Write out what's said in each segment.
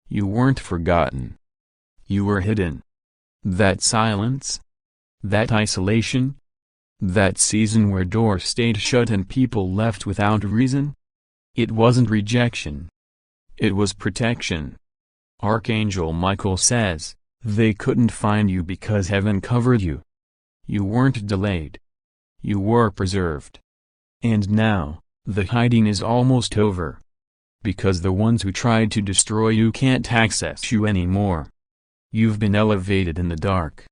You weren't forgotten. You were hidden. That silence? That isolation? That season where doors stayed shut and people left without reason? It wasn't rejection. It was protection. Archangel Michael says, they couldn't find you because heaven covered you. You weren't delayed. You were preserved. And now, the hiding is almost over. Because the ones who tried to destroy you can't access you anymore. You've been elevated in the dark.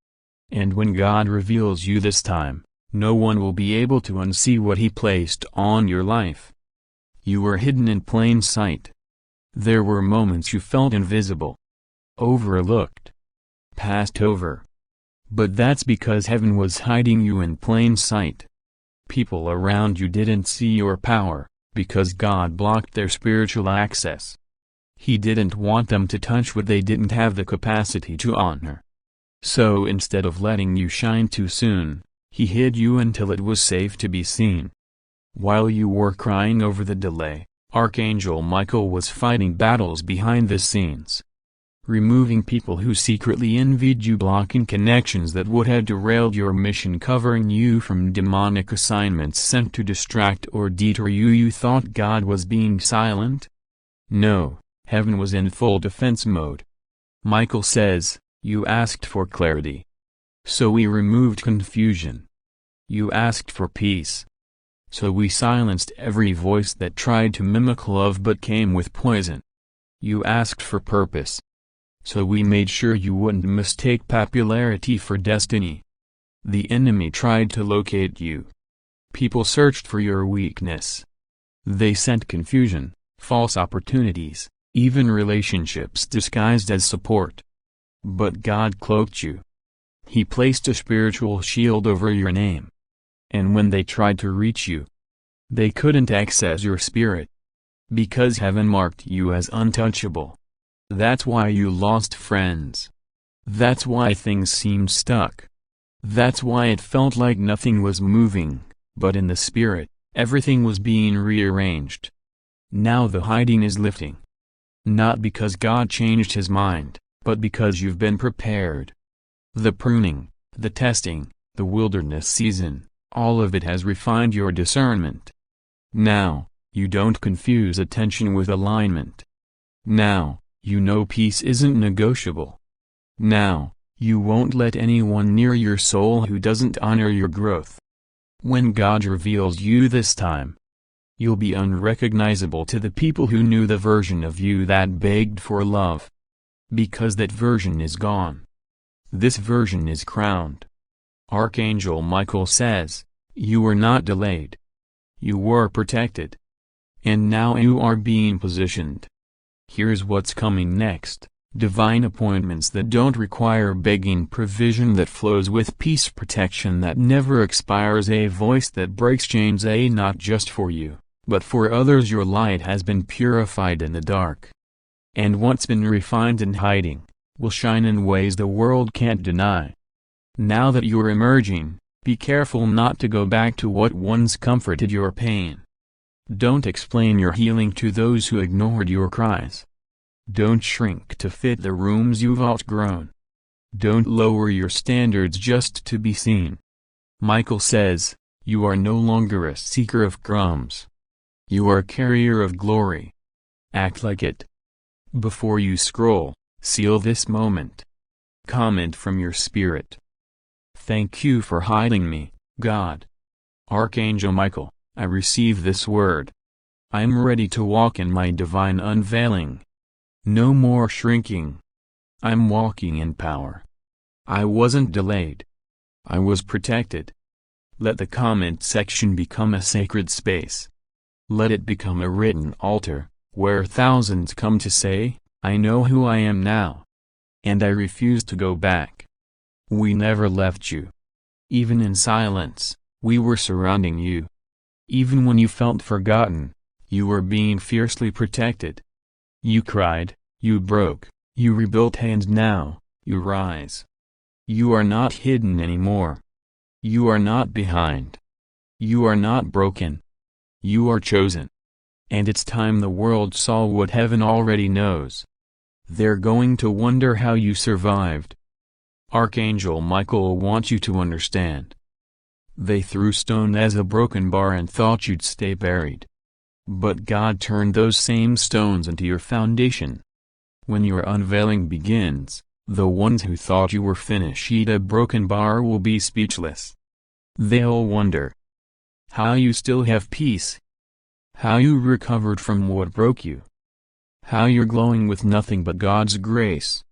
And when God reveals you this time, no one will be able to unsee what He placed on your life. You were hidden in plain sight. There were moments you felt invisible, overlooked, passed over. But that's because heaven was hiding you in plain sight. People around you didn't see your power, because God blocked their spiritual access. He didn't want them to touch what they didn't have the capacity to honor. So instead of letting you shine too soon, He hid you until it was safe to be seen. While you were crying over the delay, Archangel Michael was fighting battles behind the scenes. Removing people who secretly envied you, blocking connections that would have derailed your mission, covering you from demonic assignments sent to distract or detour you. You thought God was being silent? No, heaven was in full defense mode. Michael says, you asked for clarity. So we removed confusion. You asked for peace. So we silenced every voice that tried to mimic love but came with poison. You asked for purpose. So we made sure you wouldn't mistake popularity for destiny. The enemy tried to locate you. People searched for your weakness. They sent confusion, false opportunities, even relationships disguised as support. But God cloaked you. He placed a spiritual shield over your name. And when they tried to reach you, they couldn't access your spirit. Because heaven marked you as untouchable. That's why you lost friends. That's why things seemed stuck. That's why it felt like nothing was moving, but in the spirit, everything was being rearranged. Now the hiding is lifting. Not because God changed His mind, but because you've been prepared. The pruning, the testing, the wilderness season, all of it has refined your discernment. Now, you don't confuse attention with alignment. Now, you know peace isn't negotiable. Now, you won't let anyone near your soul who doesn't honor your growth. When God reveals you this time, you'll be unrecognizable to the people who knew the version of you that begged for love. Because that version is gone. This version is crowned. Archangel Michael says, you were not delayed. You were protected. And now you are being positioned. Here's what's coming next, divine appointments that don't require begging, provision that flows with peace, protection that never expires, a voice that breaks chains, not just for you, but for others. Your light has been purified in the dark. And what's been refined in hiding, will shine in ways the world can't deny. Now that you're emerging, be careful not to go back to what once comforted your pain. Don't explain your healing to those who ignored your cries. Don't shrink to fit the rooms you've outgrown. Don't lower your standards just to be seen. Michael says, you are no longer a seeker of crumbs. You are a carrier of glory. Act like it. Before you scroll, seal this moment. Comment from your spirit. Thank you for hiding me, God. Archangel Michael, I receive this word. I am ready to walk in my divine unveiling. No more shrinking. I'm walking in power. I wasn't delayed. I was protected. Let the comment section become a sacred space. Let it become a written altar, where thousands come to say, I know who I am now. And I refuse to go back. We never left you. Even in silence, we were surrounding you. Even when you felt forgotten, you were being fiercely protected. You cried, you broke, you rebuilt, and now, you rise. You are not hidden anymore. You are not behind. You are not broken. You are chosen. And it's time the world saw what heaven already knows. They're going to wonder how you survived. Archangel Michael wants you to understand. They threw stone as a broken bar and thought you'd stay buried. But God turned those same stones into your foundation. When your unveiling begins, the ones who thought you were finished a broken bar will be speechless. They'll wonder how you still have peace, how you recovered from what broke you, how you're glowing with nothing but God's grace.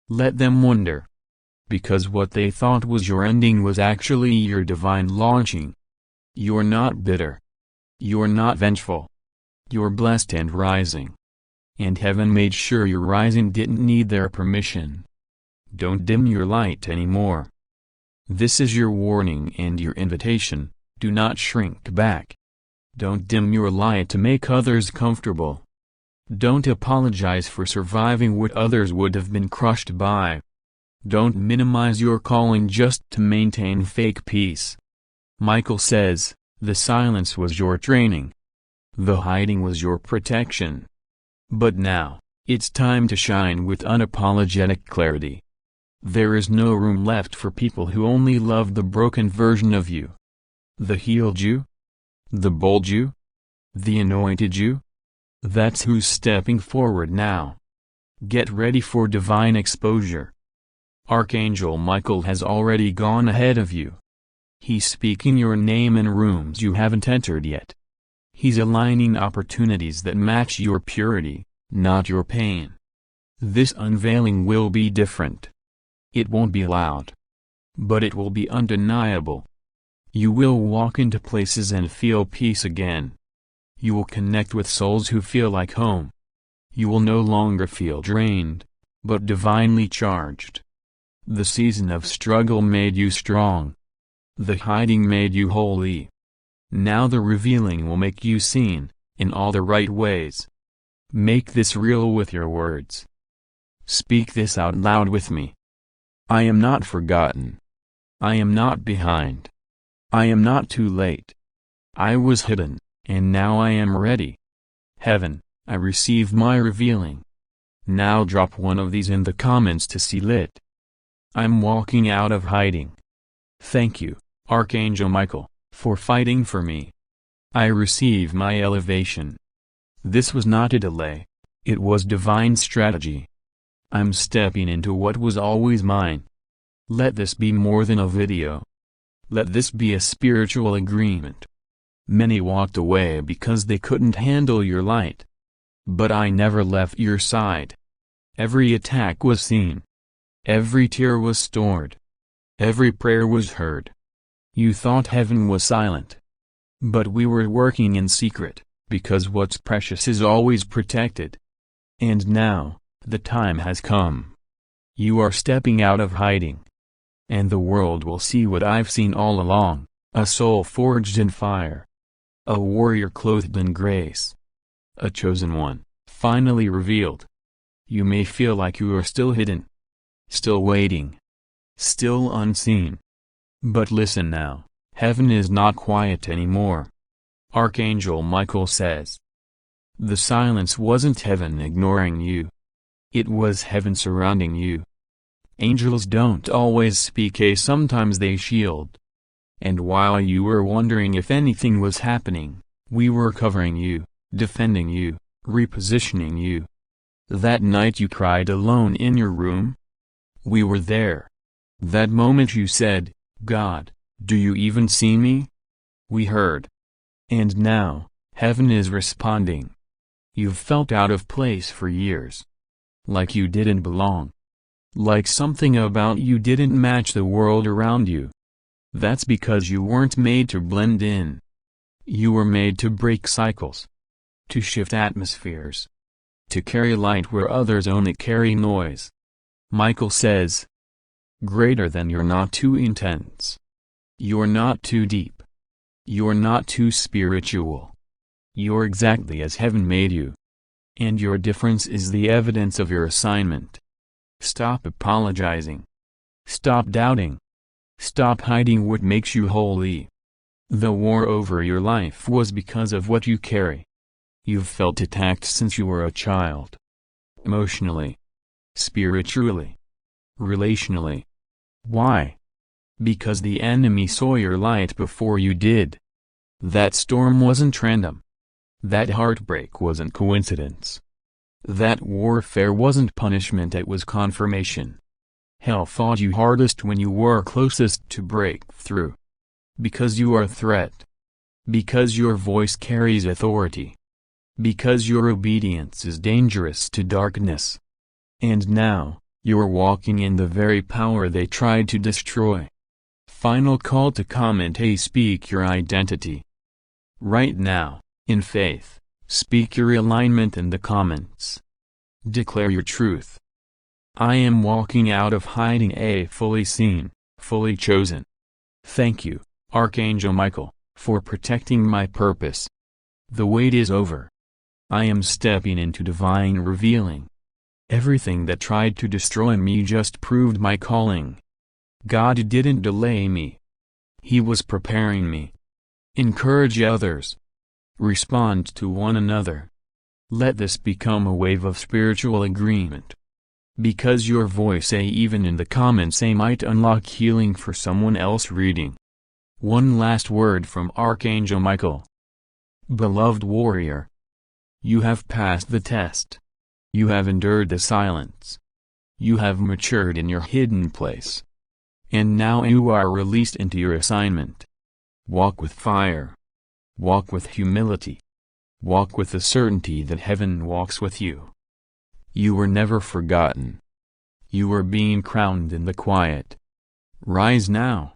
Let them wonder. Because what they thought was your ending was actually your divine launching. You're not bitter. You're not vengeful. You're blessed and rising. And heaven made sure your rising didn't need their permission. Don't dim your light anymore. This is your warning and your invitation. Do not shrink back. Don't dim your light to make others comfortable. Don't apologize for surviving what others would have been crushed by. Don't minimize your calling just to maintain fake peace. Michael says, the silence was your training. The hiding was your protection. But now, it's time to shine with unapologetic clarity. There is no room left for people who only love the broken version of you. The healed you? The bold you? The anointed you? That's who's stepping forward now. Get ready for divine exposure. Archangel Michael has already gone ahead of you. He's speaking your name in rooms you haven't entered yet. He's aligning opportunities that match your purity, not your pain. This unveiling will be different. It won't be loud. But it will be undeniable. You will walk into places and feel peace again. You will connect with souls who feel like home. You will no longer feel drained, but divinely charged. The season of struggle made you strong. The hiding made you holy. Now the revealing will make you seen, in all the right ways. Make this real with your words. Speak this out loud with me. I am not forgotten. I am not behind. I am not too late. I was hidden, and now I am ready. Heaven, I receive my revealing. Now drop one of these in the comments to seal it. I'm walking out of hiding. Thank you, Archangel Michael, for fighting for me. I receive my elevation. This was not a delay, it was divine strategy. I'm stepping into what was always mine. Let this be more than a video. Let this be a spiritual agreement. Many walked away because they couldn't handle your light. But I never left your side. Every attack was seen. Every tear was stored. Every prayer was heard. You thought heaven was silent. But we were working in secret, because what's precious is always protected. And now, the time has come. You are stepping out of hiding. And the world will see what I've seen all along, a soul forged in fire. A warrior clothed in grace. A chosen one, finally revealed. You may feel like you are still hidden. Still waiting. Still unseen. But listen now, heaven is not quiet anymore. Archangel Michael says. The silence wasn't heaven ignoring you. It was heaven surrounding you. Angels don't always speak, sometimes they shield. And while you were wondering if anything was happening, we were covering you, defending you, repositioning you. That night you cried alone in your room? We were there. That moment you said, God, do you even see me? We heard. And now, heaven is responding. You've felt out of place for years. Like you didn't belong. Like something about you didn't match the world around you. That's because you weren't made to blend in. You were made to break cycles. To shift atmospheres. To carry light where others only carry noise. Michael says. Greater than you're not too intense. You're not too deep. You're not too spiritual. You're exactly as heaven made you. And your difference is the evidence of your assignment. Stop apologizing. Stop doubting. Stop hiding what makes you holy. The war over your life was because of what you carry. You've felt attacked since you were a child. Emotionally, spiritually, relationally. Why? Because the enemy saw your light before you did. That storm wasn't random. That heartbreak wasn't coincidence. That warfare wasn't punishment, it was confirmation. Hell fought you hardest when you were closest to breakthrough. Because you are a threat. Because your voice carries authority. Because your obedience is dangerous to darkness. And now, you're walking in the very power they tried to destroy. Final call to comment. Speak your identity. Right now, in faith, speak your alignment in the comments. Declare your truth. I am walking out of hiding, fully seen, fully chosen. Thank you, Archangel Michael, for protecting my purpose. The wait is over. I am stepping into divine revealing. Everything that tried to destroy me just proved my calling. God didn't delay me. He was preparing me. Encourage others. Respond to one another. Let this become a wave of spiritual agreement. Because your voice, even in the comments, might unlock healing for someone else reading. One last word from Archangel Michael. Beloved warrior, you have passed the test. You have endured the silence. You have matured in your hidden place. And now you are released into your assignment. Walk with fire. Walk with humility. Walk with the certainty that heaven walks with you. You were never forgotten. You are being crowned in the quiet. Rise now.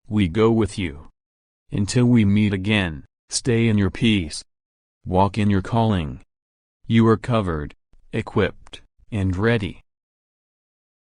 We go with you. Until we meet again, stay in your peace. Walk in your calling. You are covered, equipped, and ready.